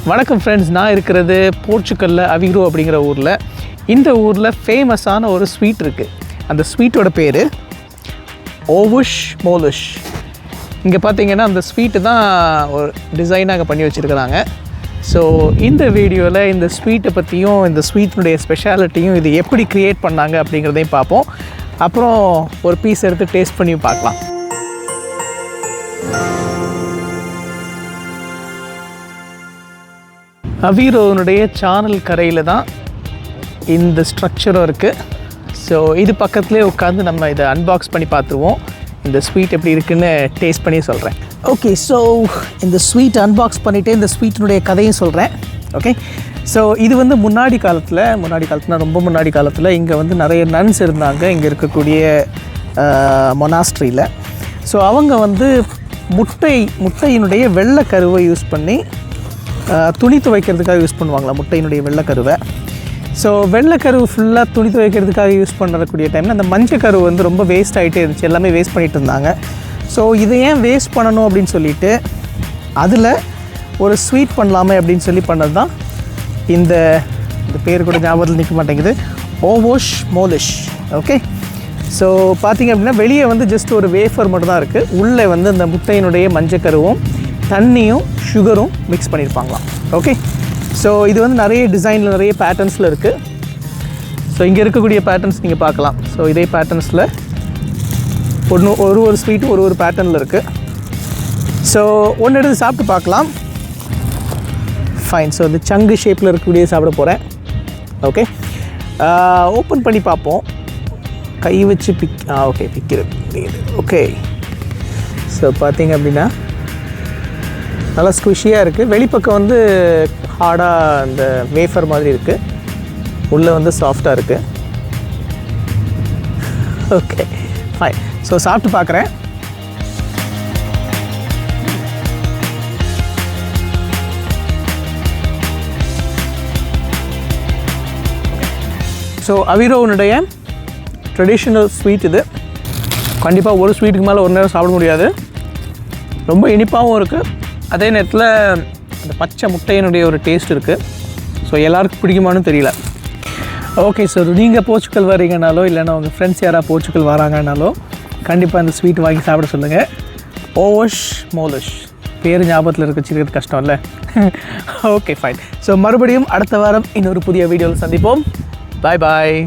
வணக்கம் ஃப்ரெண்ட்ஸ், நான் இருக்கிறது போர்ச்சுகல்ல அவிரோ அப்படிங்கிற ஊரில். இந்த ஊரில் ஃபேமஸான ஒரு ஸ்வீட் இருக்குது. அந்த ஸ்வீட்டோட பேர் ஓவஸ் மோலஸ். இங்கே பார்த்தீங்கன்னா அந்த ஸ்வீட்டு தான் ஒரு டிசைனாக பண்ணி வச்சுருக்கிறாங்க. ஸோ இந்த வீடியோவில் இந்த ஸ்வீட்டை பற்றியும் இந்த ஸ்வீட்டினுடைய ஸ்பெஷாலிட்டியும் இது எப்படி க்ரியேட் பண்ணாங்க அப்படிங்கிறதையும் பார்ப்போம். அப்புறம் ஒரு பீஸ் எடுத்து டேஸ்ட் பண்ணி பார்க்கலாம். அவிரோனுடைய சானல் கரையில் தான் இந்த ஸ்ட்ரக்சரும் இருக்குது. ஸோ இது பக்கத்துலேயே உட்காந்து நம்ம இதை அன்பாக்ஸ் பண்ணி பார்த்துருவோம். இந்த ஸ்வீட் எப்படி இருக்குன்னு டேஸ்ட் பண்ணி சொல்கிறேன். ஓகே, ஸோ இந்த ஸ்வீட் அன்பாக்ஸ் பண்ணிவிட்டு இந்த ஸ்வீட்டினுடைய கதையும் சொல்கிறேன். ஓகே, ஸோ இது வந்து முன்னாடி காலத்தில் ரொம்ப முன்னாடி காலத்தில் இங்கே வந்து நிறைய நன்ஸ் இருந்தாங்க இங்கே இருக்கக்கூடிய மொனாஸ்ட்ரியில். ஸோ அவங்க வந்து முட்டையினுடைய வெள்ளைக்கருவை யூஸ் பண்ணி துணி துவைக்கிறதுக்காக யூஸ் பண்ணுவாங்களா முட்டையினுடைய வெள்ளைக்கருவை. ஸோ வெள்ளைக்கருவு ஃபுல்லாக துணி துவைக்கிறதுக்காக யூஸ் பண்ணக்கூடிய டைமில் அந்த மஞ்சள் கருவு வந்து ரொம்ப வேஸ்ட் ஆகிட்டே இருந்துச்சு, எல்லாமே வேஸ்ட் பண்ணிகிட்டு இருந்தாங்க. ஸோ இதை ஏன் வேஸ்ட் பண்ணணும் அப்படின்னு சொல்லிட்டு அதில் ஒரு ஸ்வீட் பண்ணலாமே அப்படின்னு சொல்லி பண்ணது தான் இந்த பேர் கூட ஞாபகத்தில் நிற்க மாட்டேங்குது, ஓவோஸ் மோலஸ். ஓகே, ஸோ பார்த்திங்க அப்படின்னா வெளியே வந்து ஜஸ்ட் ஒரு வேஃபர் மட்டும் தான் இருக்குது. உள்ளே வந்து அந்த முட்டையினுடைய மஞ்சள் கருவும் தண்ணியும் சுகரும் மிக்ஸ் பண்ணியிருப்பாங்களாம். ஓகே, ஸோ இது வந்து நிறைய டிசைனில் நிறைய பேட்டர்ன்ஸில் இருக்குது. ஸோ இங்கே இருக்கக்கூடிய பேட்டர்ன்ஸ் நீங்கள் பார்க்கலாம். ஸோ இதே பேட்டர்ன்ஸில் ஒரு ஸ்வீட்டும் ஒரு பேட்டர்னில் இருக்குது. ஸோ ஒன்று எடுத்து சாப்பிட்டு பார்க்கலாம். ஃபைன். ஸோ இந்த சங்கு ஷேப்பில் இருக்கக்கூடிய சாப்பிட போகிறேன். ஓகே, ஓப்பன் பண்ணி பார்ப்போம். கை வச்சு ஓகே பிக்கிறது. ஓகே, ஸோ பார்த்தீங்க அப்படின்னா நல்லா ஸ்குஷியாக இருக்குது. வெளிப்பக்கம் வந்து ஹார்டாக அந்த வேஃபர் மாதிரி இருக்குது, உள்ளே வந்து சாஃப்டாக இருக்குது. Okay fine. ஸோ சாப்பிட்டு பார்க்குறேன். ஸோ அவிரோனுடைய ட்ரெடிஷ்னல் ஸ்வீட் இது. கண்டிப்பாக ஒரு ஸ்வீட்டுக்கு மேலே ஒரு நேரம் சாப்பிட முடியாது. ரொம்ப இனிப்பாகவும் இருக்குது, அதே நேரத்தில் அந்த பச்சை முட்டையினுடைய ஒரு டேஸ்ட் இருக்குது. ஸோ எல்லாருக்கும் பிடிக்குமான்னு தெரியல. ஓகே, ஸோ நீங்கள் போர்ச்சுகல் வரீங்கனாலோ இல்லைன்னா உங்கள் ஃப்ரெண்ட்ஸ் யாராவது போர்ச்சுகல் வராங்கனாலோ கண்டிப்பாக அந்த ஸ்வீட் வாங்கி சாப்பிட சொல்லுங்கள். ஓவஸ் மோலஸ் பேர் ஞாபகத்தில் வச்சுக்கிறது கஷ்டம் இல்லை. Okay fine. ஸோ மறுபடியும் அடுத்த வாரம் இன்னொரு புதிய வீடியோவில் சந்திப்போம். பாய் பாய்.